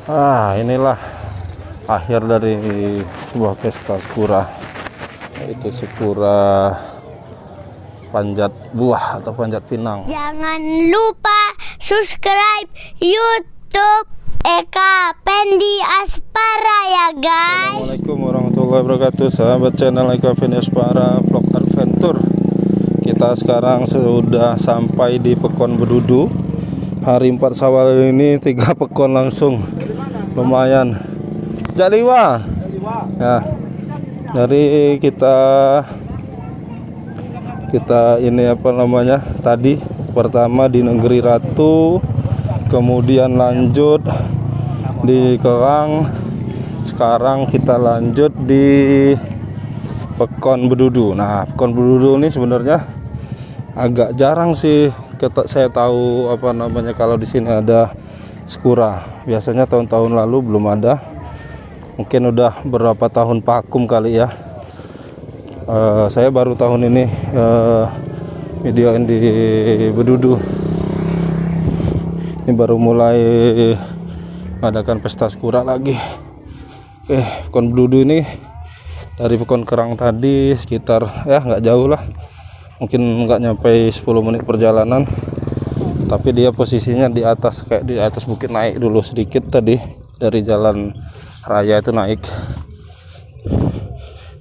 Inilah akhir dari sebuah pesta Sakura, yaitu Sakura panjat buah atau panjat pinang. Jangan lupa subscribe YouTube Eka Pendi Aspara ya guys. Assalamualaikum warahmatullahi wabarakatuh, sahabat channel Eka Pendi Aspara Vlog Adventure. Kita sekarang sudah sampai di Pekon Bedudu. Hari 4 Syawal ini 3 pekon langsung, lumayan. Jaliwa. Ya. Dari kita ini apa namanya? Tadi pertama di Negeri Ratu, kemudian lanjut di Kerang. Sekarang kita lanjut di Pekon Bedudu. Nah, Pekon Bedudu ini sebenarnya agak jarang sih saya tahu apa namanya kalau di sini ada Sakura. Biasanya tahun-tahun lalu belum ada. Mungkin udah berapa tahun vakum kali ya. Saya baru tahun ini videoin di Bedudu. Ini baru mulai mengadakan pesta Sakura lagi. Pekon Bedudu ini dari Pekon Kerang tadi sekitar ya nggak jauh lah, mungkin nggak nyampe 10 menit perjalanan, tapi dia posisinya di atas, kayak di atas bukit, naik dulu sedikit tadi dari jalan raya itu, naik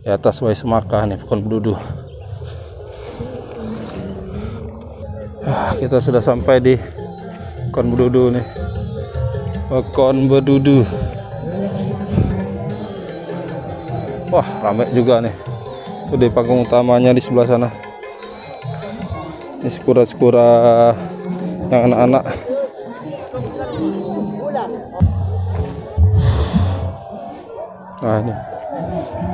di atas Wai Semaka nih Pekon Bedudu. Kita sudah sampai di Pekon Bedudu nih, Pekon Bedudu. Wah, ramai juga nih. Itu di panggung utamanya di sebelah sana. Ini Sakura-Sakura yang anak-anak. Nah, ini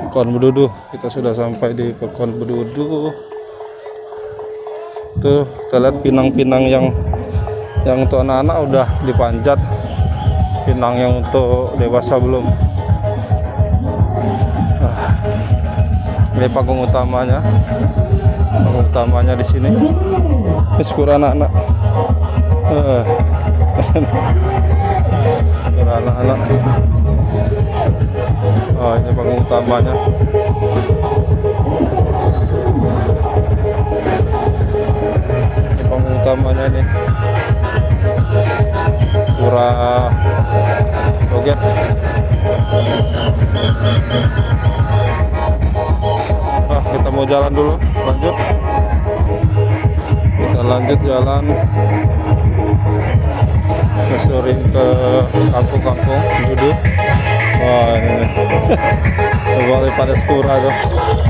Pekon Bedudu. Kita sudah sampai di Pekon Bedudu. Tuh, kita lihat pinang-pinang yang untuk anak-anak udah dipanjat. Pinang yang untuk dewasa belum. Ini panggung utamanya. Panggung utamanya di sini. Ini Sakura anak-anak. Sakura anak-anak. Oh, ini panggung utamanya. Ini panggung utamanya nih. Sakura joget. Kita mau jalan dulu, lanjut. Kita lanjut jalan menyusuri ke kampung-kampung Bedudu. Wah, ini kembali pada Sakura tuh,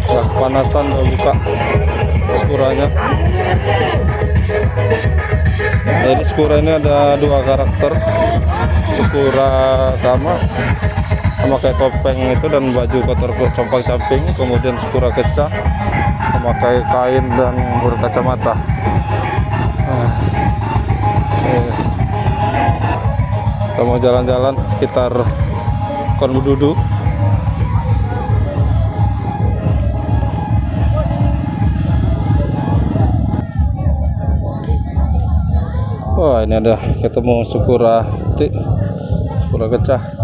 nggak kepanasan, udah buka Sakuranya. Jadi Sakura ini ada 2 karakter, Sakura Kama memakai topeng itu dan baju kotor compang-camping, kemudian Sakura Keca memakai kain dan berkacamata. Kita mau jalan-jalan sekitar Pekon Bedudu. Wah, ini ada ketemu Sakura Keca.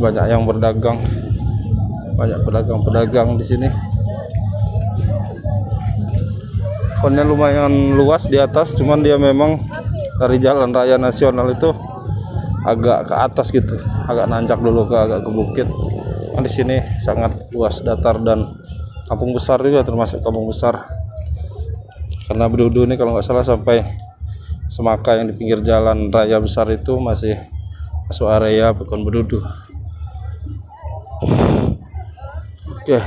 Banyak yang berdagang, banyak pedagang-pedagang di sini. Pekonnya lumayan luas di atas, cuman dia memang dari jalan raya nasional itu agak ke atas gitu, agak nanjak dulu agak ke bukit. Nah, di sini sangat luas, datar, dan kampung besar juga, termasuk kampung besar. Karena Bedudu ini kalau nggak salah sampai Semaka yang di pinggir jalan raya besar itu masih masuk area Pekon Bedudu. Oke.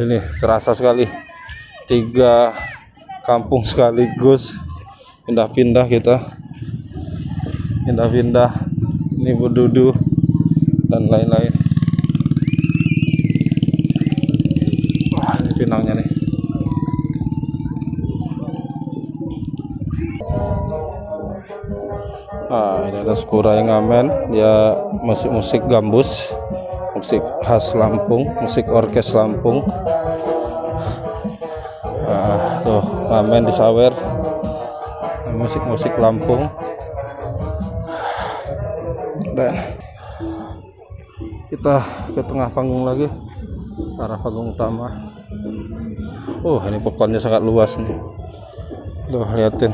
Ini terasa sekali 3 kampung sekaligus, pindah-pindah kita. Pindah-pindah. Ini Bedudu dan lain-lain. Wah, ini pinangnya nih. Ini ada Sakura yang ngamen, dia musik gambus, musik khas Lampung, musik orkes Lampung. Tuh ngamen di sawer, musik-musik Lampung. Dan kita ke tengah panggung lagi, arah panggung utama. Ini pekonnya sangat luas nih. Tuh liatin,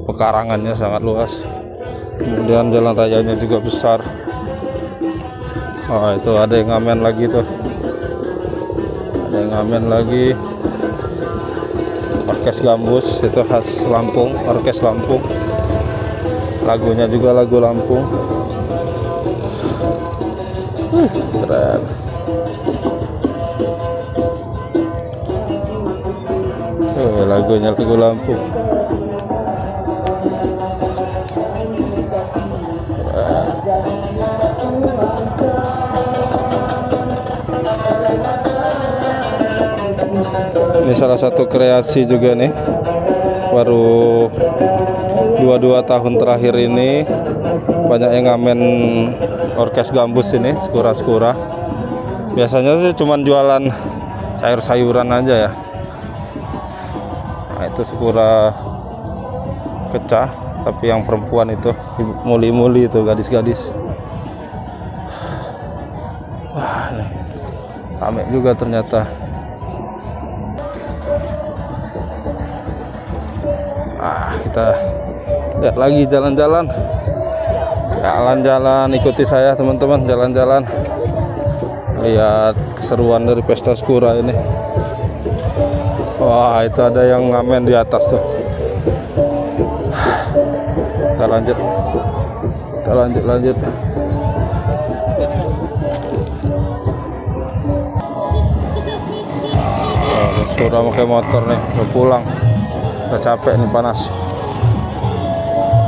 pekarangannya sangat luas. Kemudian jalan rayanya juga besar. Itu ada yang ngamen lagi tuh. Ada yang ngamen lagi. Orkes Gambus itu khas Lampung, orkes Lampung. Lagunya juga lagu Lampung. Keren. Lagunya lagu Lampung. Ini salah satu kreasi juga nih, baru 22 tahun terakhir ini banyak yang ngamen orkes Gambus ini, skura-skura. Biasanya sih cuman jualan sayur-sayuran aja ya. Nah, itu skura kecah, tapi yang perempuan itu muli-muli itu, gadis-gadis. Wah, nih rame juga ternyata. Kita lihat lagi jalan-jalan, ikuti saya teman-teman, jalan-jalan lihat keseruan dari pesta skura ini. Wah, itu ada yang ngamen di atas tuh. Kita lanjut. Skura pakai motor nih, udah pulang, udah capek nih, panas.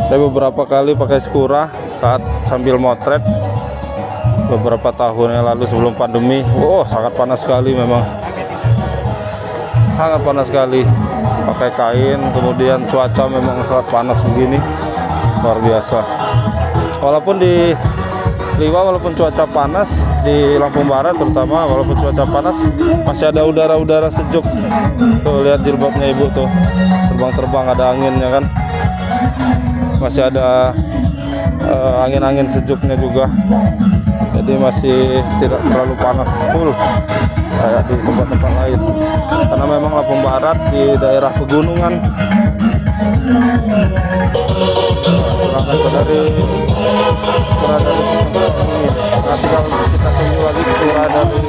Saya beberapa kali pakai skura saat sambil motret beberapa tahun yang lalu sebelum pandemi. Sangat panas sekali, memang sangat panas sekali. Pakai kain, kemudian cuaca memang sangat panas begini, luar biasa. Walaupun di Liwa, walaupun cuaca panas, di Lampung Barat terutama, walaupun cuaca panas, masih ada udara-udara sejuk. Tuh lihat jilbabnya ibu tuh, terbang-terbang, ada anginnya kan. Masih ada angin-angin sejuknya juga, jadi masih tidak terlalu panas full kayak di tempat-tempat lain, karena memang Lampung Barat di daerah pegunungan. Dari ini, nanti kalau kita tunggu lagi skura dari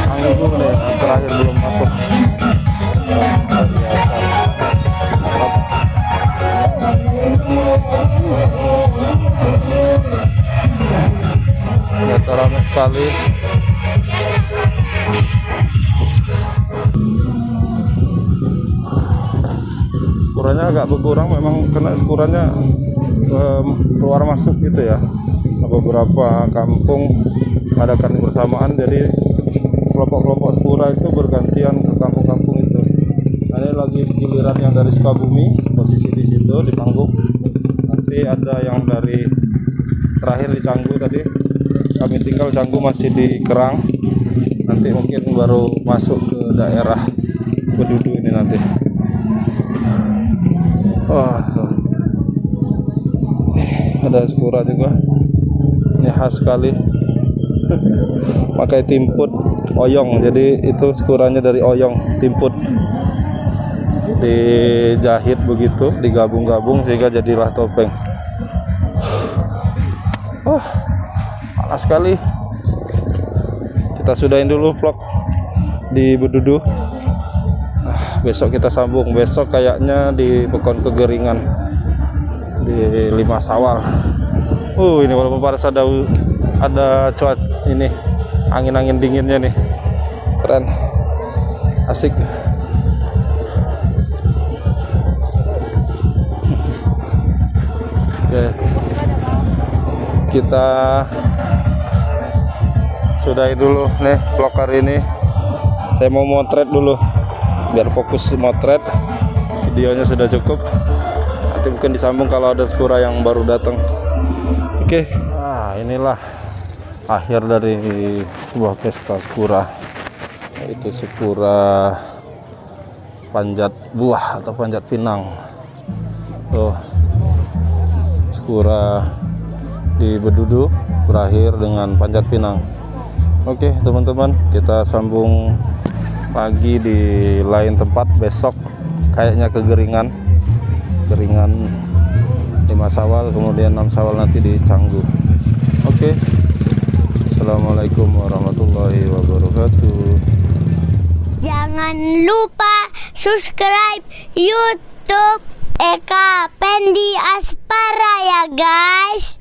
angin dulu nih, terakhir belum masuk. Biasa. Lihat ramai sekali. Skuranya agak berkurang, memang kena skuranya keluar masuk gitu ya. Beberapa kampung adakan bersamaan, jadi kelompok-kelompok skura itu bergantian ke kampung-kampung itu. Nah, ini lagi giliran yang dari Sukabumi, posisi di situ di panggung. Nanti ada yang dari terakhir di Canggu tadi. Kami tinggal Canggu masih di Kerang. Nanti mungkin baru masuk ke daerah Bedudu ini nanti. Ada skura juga. Ini khas sekali. Pakai timput oyong, jadi itu skuranya dari oyong, timput dijahit begitu, digabung-gabung sehingga jadilah topeng. Panas sekali. Kita sudahin dulu vlog di Bedudu. Besok kita sambung. Besok kayaknya di Pekon Kegeringan di 5 Sawal. Ini walaupun panas ada cuaca ini, angin-angin dinginnya nih, keren, asik. Oke, kita sudahi dulu nih vlog hari ini. Saya mau motret dulu biar fokus motret. Videonya sudah cukup, nanti mungkin disambung kalau ada skura yang baru datang. Oke. Inilah akhir dari sebuah pesta skura, yaitu skura panjat buah atau panjat pinang. Tuh, Skura di Bedudu berakhir dengan panjat pinang. Oke teman-teman, kita sambung pagi di lain tempat. Besok kayaknya kegeringan 5 Syawal, kemudian 6 Syawal nanti di Canggu. Oke. Assalamualaikum warahmatullahi wabarakatuh. Jangan lupa subscribe YouTube Eka Pendi Aspara ya guys.